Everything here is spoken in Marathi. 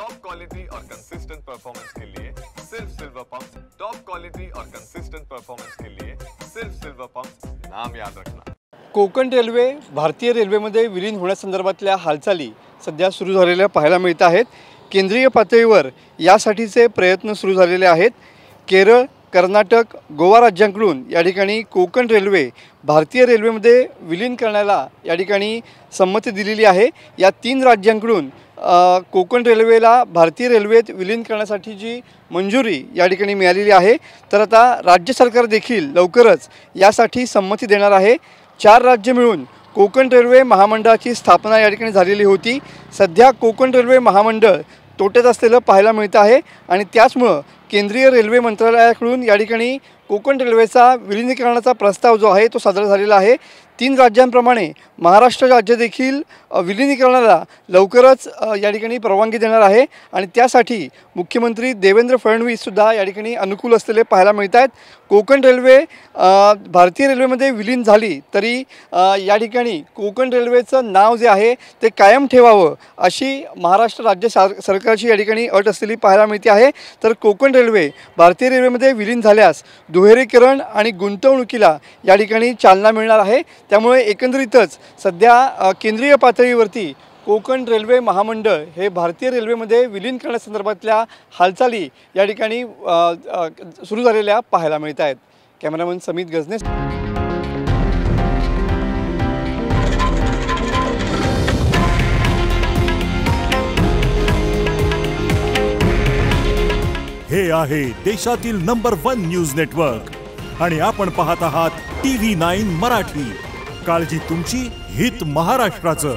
टॉप क्वालिटी और कंसिस्टेंट परफॉर्मेंस के लिए सिर्फ सिल्वर पंप। टॉप क्वालिटी और कंसिस्टेंट परफॉर्मेंस के लिए सिर्फ सिल्वर पंप, नाम याद रखना। कोकण रेल्वे भारतीय रेल्वेमध्ये विलीन होण्यासंदर्भातल्या हालचाली सध्या सुरू झालेल्या पाहायला मिळत आहेत। केंद्रीय पातळीवर यासाठीचे प्रयत्न सुरू झालेले आहेत। केरळ, कर्नाटक, गोवा राज्यांकडून या ठिकाणी कोकण रेल्वे भारतीय रेल्वेमध्ये विलीन करण्याला या ठिकाणी संमती दिलेली आहे। या 3 राज्यांकडून कोकण रेल्वेला भारतीय रेल्वेत विलीन करण्यासाठी जी मंजुरी या ठिकाणी मिळालेली आहे, तर आता राज्य सरकार देखील लवकरच यासाठी संमती देणार आहे। 4 राज्य मिळून कोकण रेल्वे महामंडळाची स्थापना या ठिकाणी झालेली होती। सध्या कोकण रेल्वे महामंडळ तोट्यात असलेलं पाहायला मिळत आहे आणि त्याचमुळे केंद्रीय रेल्वे मंत्रालयाकडून या ठिकाणी कोकण रेल्वेचा विलीनीकरणाचा प्रस्ताव जो आहे तो सादर झालेला आहे। 3 राज्यांप्रमाणे महाराष्ट्र राज्य देखील विलीनीकरणाला लवकरच या ठिकाणी परवानगी देणार आहे आणि त्यासाठी मुख्यमंत्री देवेंद्र फडणवीस सुद्धा या ठिकाणी अनुकूल असलेले पाहायला मिळत आहेत। कोकण रेल्वे भारतीय रेल्वेमध्ये विलीन झाली तरी या ठिकाणी कोकण रेल्वेचं नाव जे आहे ते कायम ठेवावं अशी महाराष्ट्र राज्य सरकारची या ठिकाणी अट असलेली पाहायला मिळते आहे। तर कोकण रेल्वे भारतीय रेल्वेमध्ये विलीन झाल्यास दुहेरीकरण आणि गुंतवणुकीला या ठिकाणी चालना मिळणार आहे। त्यामुळे एकंदरीतच सध्या केंद्रीय पातळीवरती कोकण रेल्वे महामंडळ हे भारतीय रेल्वेमध्ये विलीन करण्यासंदर्भातल्या हालचाली या ठिकाणी सुरू झालेल्या पाहायला मिळत आहेत। कॅमेरामन समित गजने। हे आहे देशातील नंबर 1 न्यूज नेटवर्क आणि आपण पाहत आहात TV9 मराठी। काळजी तुमची, हित महाराष्ट्राचं।